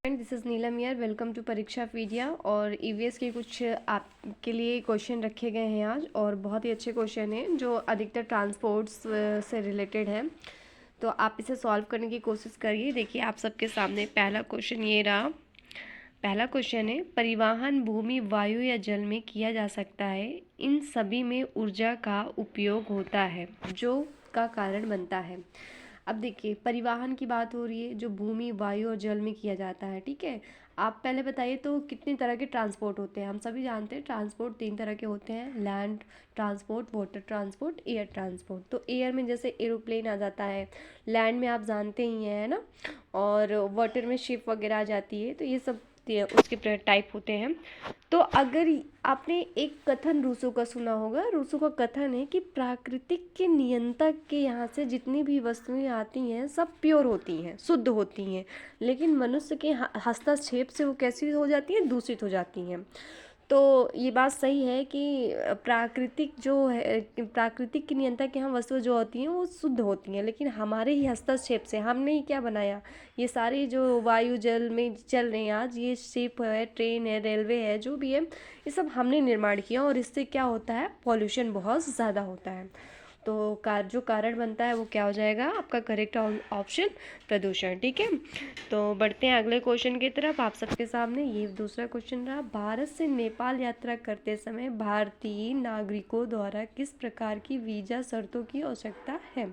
This is नीलम यार, welcome to परीक्षापीडिया। और EVS के कुछ आपके लिए क्वेश्चन रखे गए हैं आज, और बहुत ही अच्छे क्वेश्चन हैं जो अधिकतर ट्रांसपोर्ट्स से रिलेटेड है। तो आप इसे सॉल्व करने की कोशिश करिए। देखिए आप सबके सामने पहला क्वेश्चन ये रहा। पहला क्वेश्चन है, परिवहन भूमि, वायु या जल में किया जा सकता है। इन सभी में ऊर्जा का उपयोग होता है जो का कारण बनता है। अब देखिए परिवहन की बात हो रही है जो भूमि, वायु और जल में किया जाता है। ठीक है, आप पहले बताइए तो कितने तरह के ट्रांसपोर्ट होते हैं। हम सभी जानते हैं ट्रांसपोर्ट 3 तरह के होते हैं, land transport, water transport, air transport. तो एयर में जैसे एरोप्लेन आ जाता है, लैंड में आप जानते ही हैं, है ना, और वाटर में शिप वगैरह आ जाती है। तो ये सब उसके टाइप होते हैं। तो अगर आपने एक कथन रूसो का सुना होगा, रूसो का कथन है कि प्राकृतिक के नियंत्रक के यहाँ से जितनी भी वस्तुएं आती हैं सब प्योर होती हैं, शुद्ध होती हैं, लेकिन मनुष्य के हस्तक्षेप से वो कैसी हो जाती हैं, दूषित हो जाती हैं। तो ये बात सही है कि प्राकृतिक जो है, प्राकृतिक के नियंत्रण के यहाँ वस्तुएं जो होती हैं वो शुद्ध होती हैं, लेकिन हमारे ही हस्तक्षेप से हमने ही क्या बनाया, ये सारे जो वायु जल में चल रहे हैं आज, ये शिप है, ट्रेन है, रेलवे है, जो भी है, ये सब हमने निर्माण किया, और इससे क्या होता है, पॉल्यूशन बहुत ज़्यादा होता है। तो जो कारण बनता है वो क्या हो जाएगा, आपका करेक्ट ऑप्शन प्रदूषण। ठीक है, तो बढ़ते हैं अगले क्वेश्चन की तरफ। आप सबके सामने ये दूसरा क्वेश्चन रहा। भारत से नेपाल यात्रा करते समय भारतीय नागरिकों द्वारा किस प्रकार की वीज़ा शर्तों की आवश्यकता है।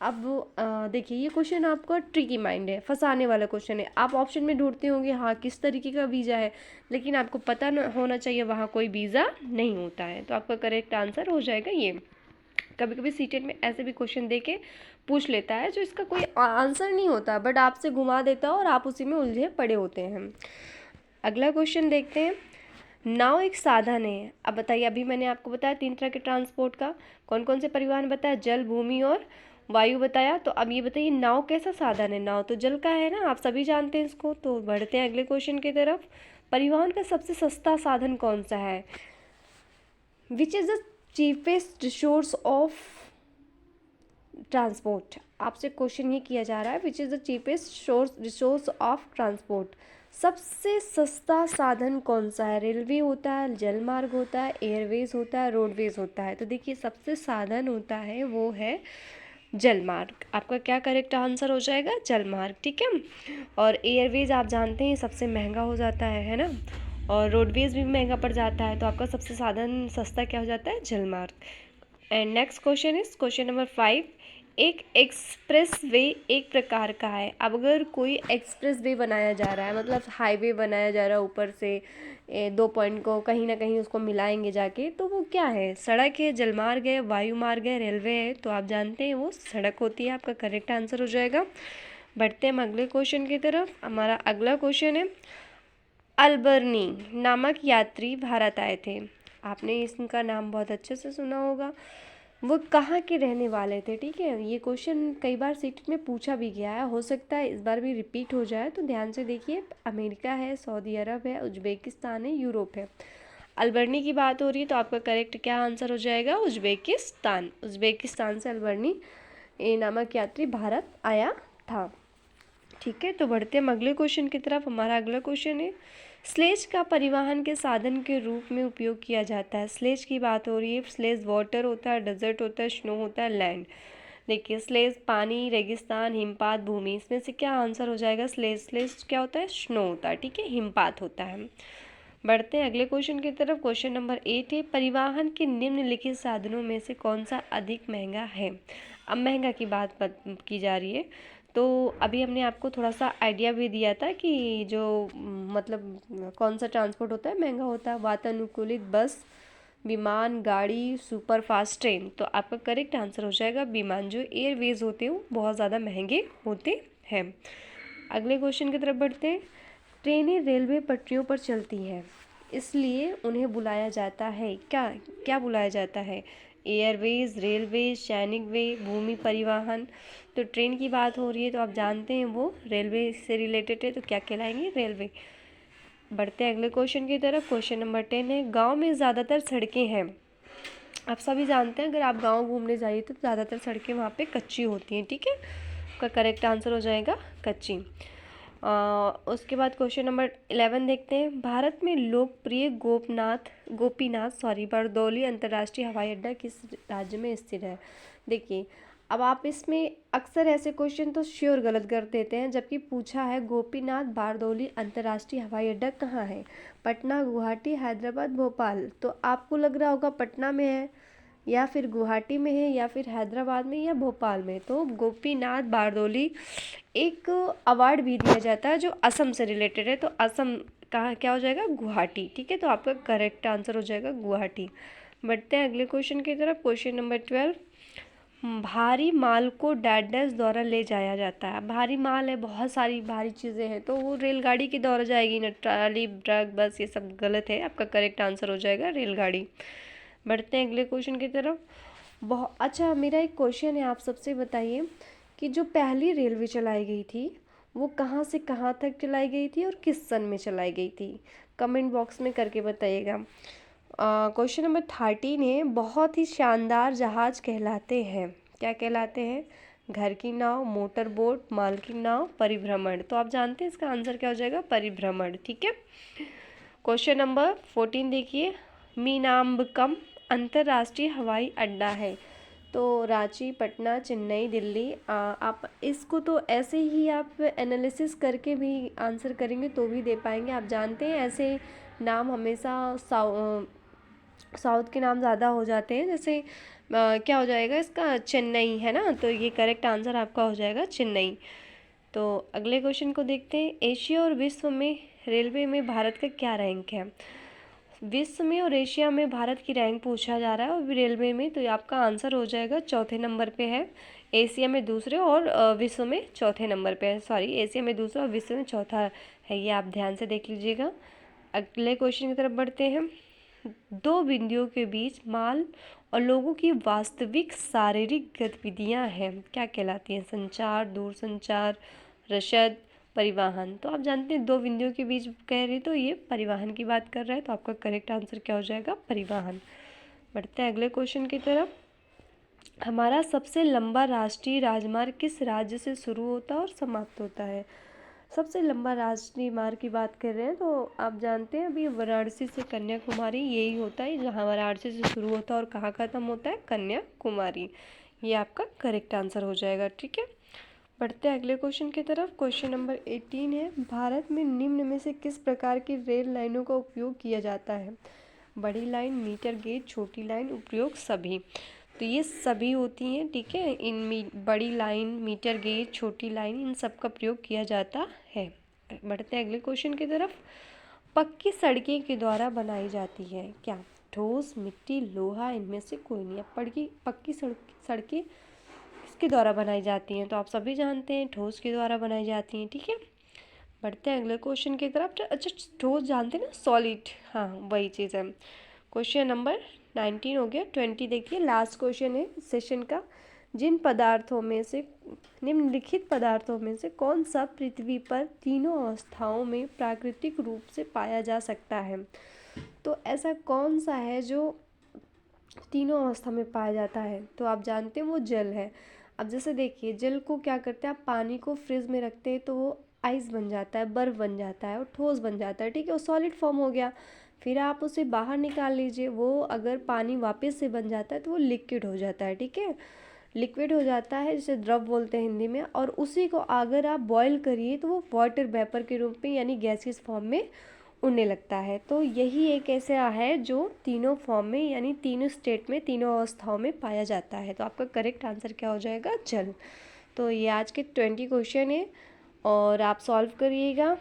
अब देखिए ये क्वेश्चन आपका ट्रिकी माइंड है, फंसाने वाला क्वेश्चन है। आप ऑप्शन में ढूंढते होंगे हाँ किस तरीके का वीज़ा है, लेकिन आपको पता होना चाहिए वहाँ कोई वीज़ा नहीं होता है। तो आपका करेक्ट आंसर हो जाएगा ये। कभी कभी सीटेट में ऐसे भी क्वेश्चन दे के पूछ लेता है जो इसका कोई आंसर नहीं होता, बट आपसे घुमा देता है और आप उसी में उलझे पड़े होते हैं। अगला क्वेश्चन देखते हैं। नाव एक साधन है। अब बताइए, अभी मैंने आपको बताया 3 तरह के ट्रांसपोर्ट का, कौन कौन से परिवहन बताया, जल, भूमि और वायु बताया। तो अब ये बताइए नाव कैसा साधन है। नाव तो जल का है ना, आप सभी जानते हैं इसको। तो बढ़ते हैं अगले क्वेश्चन की तरफ। परिवहन का सबसे सस्ता साधन कौन सा है। Which is the cheapest resource of transport. आपसे क्वेश्चन ये किया जा रहा है, which is the cheapest resource of transport. सबसे सस्ता साधन कौन सा है। रेलवे होता है, जल मार्ग होता है, एयरवेज होता है, रोडवेज होता है। तो देखिए सबसे साधन होता है वो है जल मार्ग। आपका क्या करेक्ट आंसर हो जाएगा, जल मार्ग। ठीक है, और एयरवेज आप जानते हैं सबसे महंगा हो जाता है ना, और रोडवेज भी महंगा पड़ जाता है। तो आपका सबसे साधन सस्ता क्या हो जाता है, जल मार्ग। And next question is question number 5। एक एक्सप्रेस वे एक प्रकार का है। अब अगर कोई एक्सप्रेस वे बनाया जा रहा है, मतलब हाईवे बनाया जा रहा है, ऊपर से 2 पॉइंट को कहीं ना कहीं उसको मिलाएंगे जाके, तो वो क्या है, सड़क है, जलमार्ग है, वायु मार्ग है, रेलवे है। तो आप जानते हैं वो सड़क होती है। आपका करेक्ट आंसर हो जाएगा। बढ़ते हैं हम अगले क्वेश्चन की तरफ। हमारा अगला क्वेश्चन है, अल्बर्नी नामक यात्री भारत आए थे। आपने इसका नाम बहुत अच्छे से सुना होगा। वो कहाँ के रहने वाले थे। ठीक है, ये क्वेश्चन कई बार सीट में पूछा भी गया है, हो सकता है इस बार भी रिपीट हो जाए, तो ध्यान से देखिए। अमेरिका है, सऊदी अरब है, उज्बेकिस्तान है, यूरोप है। अल्बर्नी की बात हो रही है, तो आपका करेक्ट क्या आंसर हो जाएगा, उज्बेकिस्तान। उज्बेकिस्तान से अल्बर्नी नामक यात्री भारत आया था। ठीक है, तो बढ़ते हम अगले क्वेश्चन की तरफ। हमारा अगला क्वेश्चन है, स्लेज का परिवहन के साधन के रूप में उपयोग किया जाता है। स्लेज की बात हो रही है। स्लेज वाटर होता है, डेजर्ट होता है, स्नो होता है, लैंड। देखिए स्लेज पानी, रेगिस्तान, हिमपात, भूमि, इसमें से क्या आंसर हो जाएगा, स्लेज। स्लेज क्या होता है, स्नो होता है। ठीक है, हिमपात होता है। बढ़ते हैं अगले क्वेश्चन की तरफ। क्वेश्चन नंबर 8 है, परिवहन के निम्नलिखित साधनों में से कौन सा अधिक महंगा है। अब महंगा की बात की जा रही है। तो अभी हमने आपको थोड़ा सा आइडिया भी दिया था कि जो मतलब कौन सा ट्रांसपोर्ट होता है महंगा होता है। वातानुकूलित बस, विमान, गाड़ी, सुपर फास्ट ट्रेन। तो आपका करेक्ट आंसर हो जाएगा विमान। जो एयरवेज होते हैं वो बहुत ज़्यादा महंगे होते हैं। अगले क्वेश्चन की तरफ बढ़ते हैं। ट्रेनें रेलवे पटरियों पर चलती हैं, इसलिए उन्हें बुलाया जाता है क्या, क्या बुलाया जाता है। एयरवेज, रेलवेज, सैनिक वे, भूमि परिवहन। तो ट्रेन की बात हो रही है तो आप जानते हैं वो रेलवे से रिलेटेड है, तो क्या कहलाएंगे, रेलवे। बढ़ते हैं अगले क्वेश्चन की तरफ। क्वेश्चन नंबर 10 है, गांव में ज़्यादातर सड़कें हैं। आप सभी जानते हैं अगर आप गांव घूमने जाइए तो ज़्यादातर सड़कें वहाँ पे कच्ची होती हैं। ठीक है, उसका करेक्ट आंसर हो जाएगा कच्ची। उसके बाद क्वेश्चन नंबर 11 देखते हैं। भारत में लोकप्रिय गोपीनाथ बरदौली अंतर्राष्ट्रीय हवाई अड्डा किस राज्य में स्थित है? देखिए, अब आप इसमें अक्सर ऐसे क्वेश्चन तो श्योर गलत कर देते हैं, जबकि पूछा है गोपीनाथ बारदौली अंतर्राष्ट्रीय हवाई अड्डा कहाँ है? पटना, गुवाहाटी, हैदराबाद, भोपाल। तो आपको लग रहा होगा पटना में है, या फिर गुवाहाटी में है, या फिर हैदराबाद में, या भोपाल में। तो गोपीनाथ बारदौली एक अवार्ड भी दिया जाता है जो असम से रिलेटेड है, तो असम कहाँ क्या हो जाएगा? गुवाहाटी। ठीक है, तो आपका करेक्ट आंसर हो जाएगा गुवाहाटी। बढ़ते हैं अगले क्वेश्चन की तरफ। क्वेश्चन नंबर 12, भारी माल को डैश द्वारा ले जाया जाता है। भारी माल है, बहुत सारी भारी चीज़ें हैं, तो वो रेलगाड़ी के द्वारा जाएगी ना, ट्राली, ट्रक, बस, ये सब गलत है। आपका करेक्ट आंसर हो जाएगा रेलगाड़ी। बढ़ते हैं अगले क्वेश्चन की तरफ। बहुत अच्छा, मेरा एक क्वेश्चन है, आप सबसे बताइए कि जो पहली रेलवे चलाई गई थी वो कहाँ से कहाँ तक चलाई गई थी और किस सन में चलाई गई थी? कमेंट बॉक्स में करके बताइएगा। क्वेश्चन नंबर 13 है, बहुत ही शानदार जहाज कहलाते हैं, क्या कहलाते हैं? घर की नाव, मोटर बोट, माल की नाव, परिभ्रमण। तो आप जानते हैं इसका आंसर क्या हो जाएगा? परिभ्रमण। ठीक है। क्वेश्चन नंबर 14 देखिए, मीनाम्बकम अंतर्राष्ट्रीय हवाई अड्डा है। तो रांची, पटना, चेन्नई, दिल्ली। आप इसको तो ऐसे ही आप एनालिसिस करके भी आंसर करेंगे तो भी दे पाएंगे। आप जानते हैं ऐसे नाम हमेशा साउथ के नाम ज़्यादा हो जाते हैं, जैसे क्या हो जाएगा इसका? चेन्नई है ना, तो ये करेक्ट आंसर आपका हो जाएगा चेन्नई। तो अगले क्वेश्चन को देखते हैं। एशिया और विश्व में रेलवे में भारत का क्या रैंक है? विश्व में और एशिया में भारत की रैंक पूछा जा रहा है, और रेलवे में तो आपका आंसर हो जाएगा चौथे नंबर पे है। एशिया में दूसरे और विश्व में चौथे नंबर पे है। सॉरी, एशिया में दूसरा और विश्व में चौथा है, ये आप ध्यान से देख लीजिएगा। अगले क्वेश्चन की तरफ बढ़ते हैं। दो बिंदुओं के बीच माल और लोगों की वास्तविक शारीरिक गतिविधियां हैं, क्या कहलाती हैं? संचार, दूरसंचार, रसद, परिवहन। तो आप जानते हैं दो बिंदुओं के बीच कह रही, तो ये परिवहन की बात कर रहा है, तो आपका करेक्ट आंसर क्या हो जाएगा? परिवहन। बढ़ते हैं अगले क्वेश्चन की तरफ। हमारा सबसे लंबा राष्ट्रीय राजमार्ग किस राज्य से शुरू होता है और समाप्त होता है? सबसे लंबा राष्ट्रीय मार्ग की बात कर रहे हैं, तो आप जानते हैं अभी वाराणसी से कन्याकुमारी यही होता है, जहाँ वाराणसी से शुरू होता है और कहाँ ख़त्म होता है? कन्याकुमारी। ये आपका करेक्ट आंसर हो जाएगा। ठीक है। बढ़ते हैं अगले क्वेश्चन की तरफ। क्वेश्चन नंबर 18 है, भारत में निम्न में से किस प्रकार की रेल लाइनों का उपयोग किया जाता है? बड़ी लाइन, मीटर गेज, छोटी लाइन, उपयोग सभी। तो ये सभी होती हैं। ठीक है, बड़ी लाइन, मीटर गेज, छोटी लाइन, इन सब का प्रयोग किया जाता है। बढ़ते हैं अगले क्वेश्चन की तरफ। पक्की सड़कें के द्वारा बनाई जाती है, क्या? ठोस, मिट्टी, लोहा, इनमें से कोई नहीं। अब पक्की सड़कें किसके द्वारा बनाई जाती हैं? तो आप सभी जानते हैं ठोस के द्वारा बनाई जाती हैं। ठीक है। बढ़ते हैं अगले क्वेश्चन की तरफ। अच्छा, ठोस जानते हैं ना, सॉलिड, हाँ वही चीज़ है। क्वेश्चन नंबर 19 हो गया। 20 देखिए, लास्ट क्वेश्चन है सेशन का। निम्नलिखित पदार्थों में से कौन सा पृथ्वी पर तीनों अवस्थाओं में प्राकृतिक रूप से पाया जा सकता है? तो ऐसा कौन सा है जो तीनों अवस्था में पाया जाता है? तो आप जानते हैं वो जल है। अब जैसे देखिए, जल को क्या करते हैं, आप पानी को फ्रिज में रखते हैं तो वो आइस बन जाता है, बर्फ़ बन जाता है और ठोस बन जाता है। ठीक है, वो सॉलिड फॉर्म हो गया। फिर आप उसे बाहर निकाल लीजिए, वो अगर पानी वापस से बन जाता है तो वो लिक्विड हो जाता है। ठीक है, लिक्विड हो जाता है, जिसे द्रव बोलते हैं हिंदी में। और उसी को अगर आप बॉयल करिए तो वो वाटर वेपर के रूप में, यानी गैसियस फॉर्म में उड़ने लगता है। तो यही एक ऐसा है जो तीनों फॉर्म में, यानी तीनों स्टेट में, तीनों अवस्थाओं में पाया जाता है। तो आपका करेक्ट आंसर क्या हो जाएगा? जल। तो ये आज के 20 क्वेश्चन है और आप सॉल्व करिएगा।